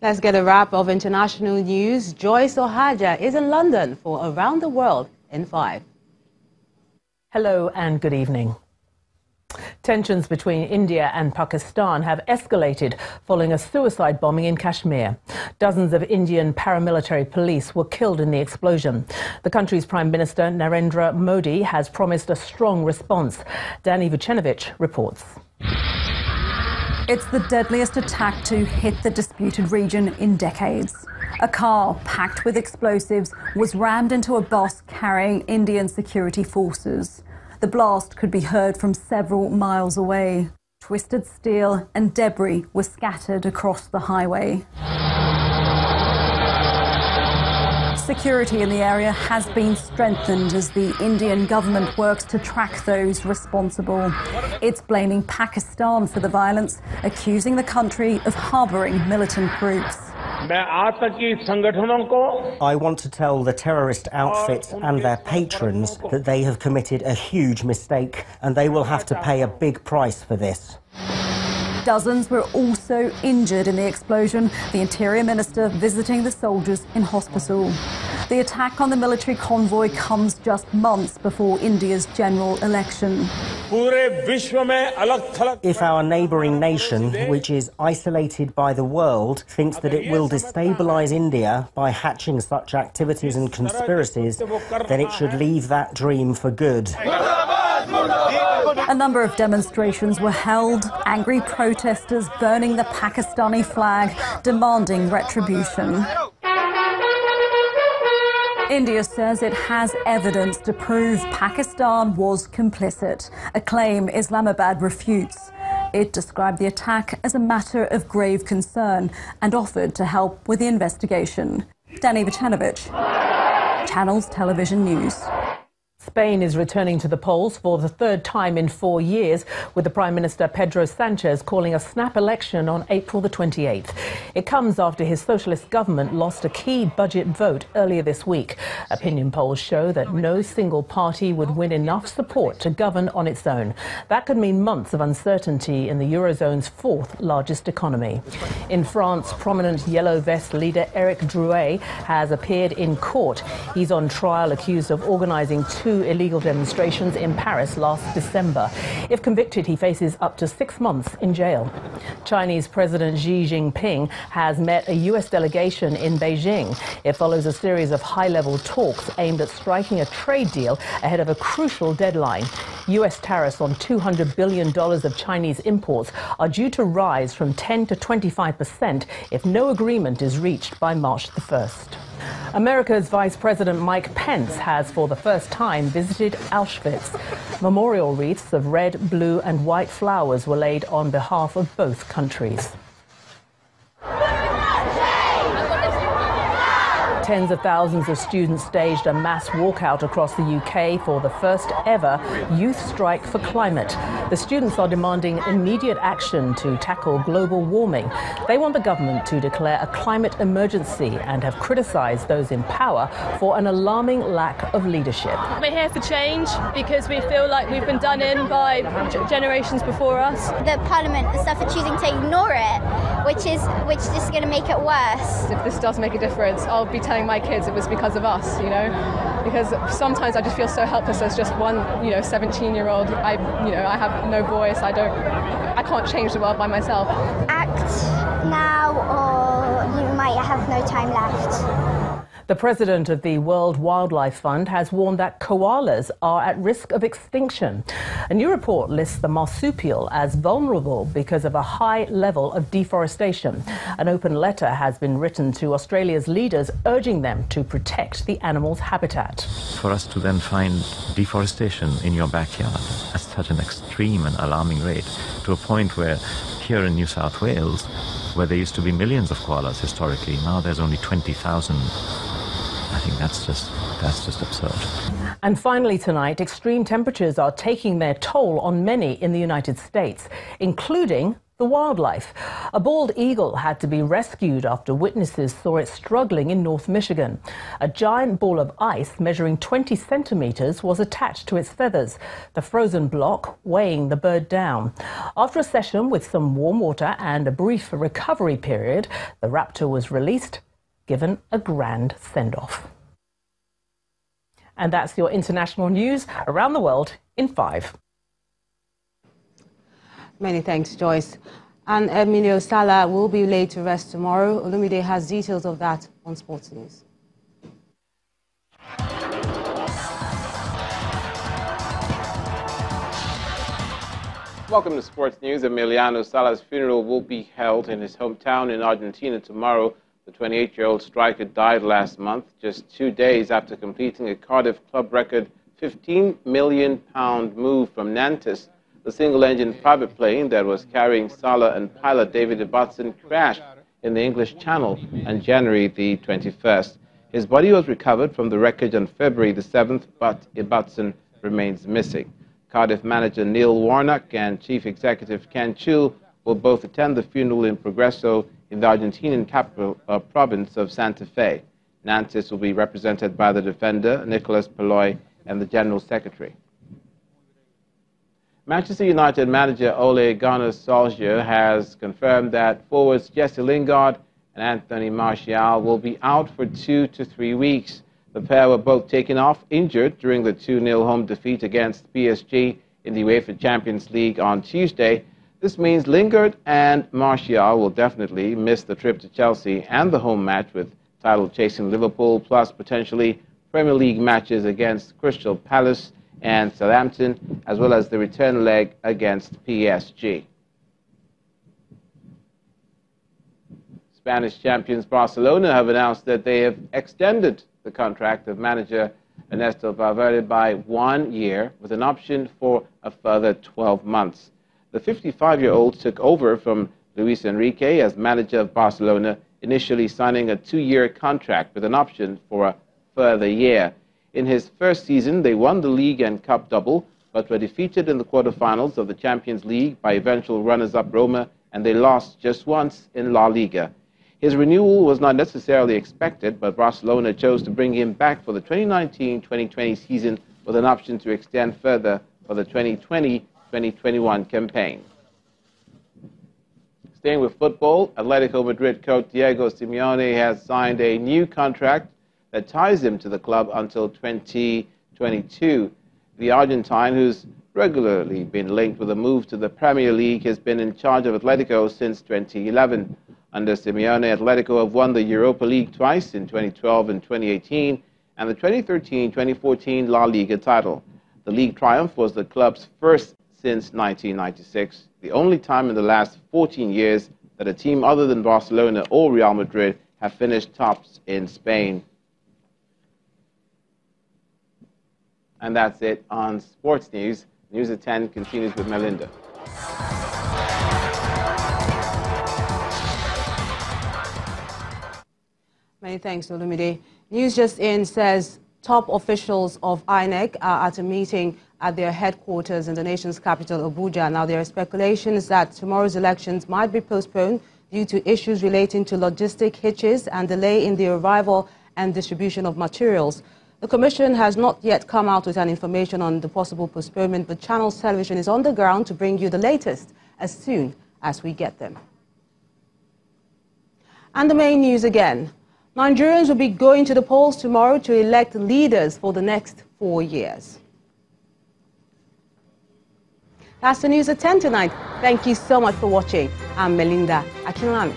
Let's get a wrap of international news. Joyce Ohaja is in London for Around the World in 5. Hello and good evening. Tensions between India and Pakistan have escalated following a suicide bombing in Kashmir. Dozens of Indian paramilitary police were killed in the explosion. The country's Prime Minister Narendra Modi has promised a strong response. Danny Vucinovic reports. It's the deadliest attack to hit the disputed region in decades. A car packed with explosives was rammed into a bus carrying Indian security forces. The blast could be heard from several miles away. Twisted steel and debris were scattered across the highway. Security in the area has been strengthened as the Indian government works to track those responsible. It's blaming Pakistan for the violence, accusing the country of harbouring militant groups. I want to tell the terrorist outfits and their patrons that they have committed a huge mistake and they will have to pay a big price for this. Dozens were also injured in the explosion, the Interior Minister visiting the soldiers in hospital. The attack on the military convoy comes just months before India's general election. If our neighbouring nation, which is isolated by the world, thinks that it will destabilise India by hatching such activities and conspiracies, then it should leave that dream for good. A number of demonstrations were held, angry protesters burning the Pakistani flag, demanding retribution. India says it has evidence to prove Pakistan was complicit, a claim Islamabad refutes. It described the attack as a matter of grave concern and offered to help with the investigation. Danny Vucinovic, Channels Television News. Spain is returning to the polls for the third time in 4 years, with the Prime Minister Pedro Sanchez calling a snap election on April the 28th. It comes after his socialist government lost a key budget vote earlier this week. Opinion polls show that no single party would win enough support to govern on its own. That could mean months of uncertainty in the Eurozone's fourth largest economy. In France, prominent Yellow Vest leader Eric Drouet has appeared in court. He's on trial accused of organising two illegal demonstrations in Paris last December. If convicted, he faces up to 6 months in jail. Chinese President Xi Jinping has met a U.S. delegation in Beijing. It follows a series of high-level talks aimed at striking a trade deal ahead of a crucial deadline. U.S. tariffs on $200 billion of Chinese imports are due to rise from 10% to 25% if no agreement is reached by March the 1st. America's Vice President Mike Pence has for the first time visited Auschwitz. Memorial wreaths of red, blue and white flowers were laid on behalf of both countries. Tens of thousands of students staged a mass walkout across the UK for the first ever youth strike for climate. The students are demanding immediate action to tackle global warming. They want the government to declare a climate emergency and have criticised those in power for an alarming lack of leadership. We're here for change because we feel like we've been done in by generations before us. The Parliament and stuff are choosing to ignore it, which is just going to make it worse. If this does make a difference, I'll be telling my kids it was because of us, you know, because sometimes I just feel so helpless as just one, 17-year-old. I have no voice. I can't change the world by myself. Act now or you might have no time left. The president of the World Wildlife Fund has warned that koalas are at risk of extinction. A new report lists the marsupial as vulnerable because of a high level of deforestation. An open letter has been written to Australia's leaders urging them to protect the animal's habitat. For us to then find deforestation in your backyard at such an extreme and alarming rate, to a point where here in New South Wales, where there used to be millions of koalas historically, now there's only 20,000. I think that's just absurd. And finally tonight, extreme temperatures are taking their toll on many in the United States, including the wildlife. A bald eagle had to be rescued after witnesses saw it struggling in North Michigan. A giant ball of ice measuring 20 centimeters was attached to its feathers, the frozen block weighing the bird down. After a session with some warm water and a brief recovery period, the raptor was released, given a grand send-off. And that's your international news around the world in 5. Many thanks, Joyce. And Emilio Sala will be laid to rest tomorrow. Olumide has details of that on Sports News. Welcome to Sports News. Emiliano Sala's funeral will be held in his hometown in Argentina tomorrow. The 28-year-old striker died last month, just 2 days after completing a Cardiff club record £15 million move from Nantes. The single-engine private plane that was carrying Sala and pilot David Ibbotson crashed in the English Channel on January the 21st. His body was recovered from the wreckage on February the 7th, but Ibbotson remains missing. Cardiff manager Neil Warnock and chief executive Ken Chul will both attend the funeral in Progreso in the Argentinian capital province of Santa Fe. Nantes will be represented by the defender, Nicolas Peloy, and the general secretary. Manchester United manager Ole Gunnar Solskjaer has confirmed that forwards Jesse Lingard and Anthony Martial will be out for 2 to 3 weeks. The pair were both taken off injured during the 2-0 home defeat against PSG in the UEFA Champions League on Tuesday. This means Lingard and Martial will definitely miss the trip to Chelsea and the home match with title-chasing Liverpool, plus potentially Premier League matches against Crystal Palace and Southampton, as well as the return leg against PSG. Spanish champions Barcelona have announced that they have extended the contract of manager Ernesto Valverde by 1 year, with an option for a further 12 months. The 55-year-old took over from Luis Enrique as manager of Barcelona, initially signing a 2-year contract with an option for a further year. In his first season, they won the league and cup double, but were defeated in the quarterfinals of the Champions League by eventual runners-up Roma, and they lost just once in La Liga. His renewal was not necessarily expected, but Barcelona chose to bring him back for the 2019-2020 season with an option to extend further for the 2020-2021 campaign. Staying with football, Atletico Madrid coach Diego Simeone has signed a new contract that ties him to the club until 2022. The Argentine, who's regularly been linked with a move to the Premier League, has been in charge of Atletico since 2011. Under Simeone, Atletico have won the Europa League twice in 2012 and 2018, and the 2013-2014 La Liga title. The league triumph was the club's first since 1996, the only time in the last 14 years that a team other than Barcelona or Real Madrid have finished tops in Spain. And that's it on Sports News. News at 10 continues with Melinda. Many thanks, Olumide. News just in says top officials of INEC are at a meeting at their headquarters in the nation's capital, Abuja. Now, there are speculations that tomorrow's elections might be postponed due to issues relating to logistic hitches and delay in the arrival and distribution of materials. The Commission has not yet come out with an information on the possible postponement, but Channels Television is on the ground to bring you the latest as soon as we get them. And the main news again. Nigerians will be going to the polls tomorrow to elect leaders for the next 4 years. That's the news at 10 tonight. Thank you so much for watching. I'm Melinda Akinlami.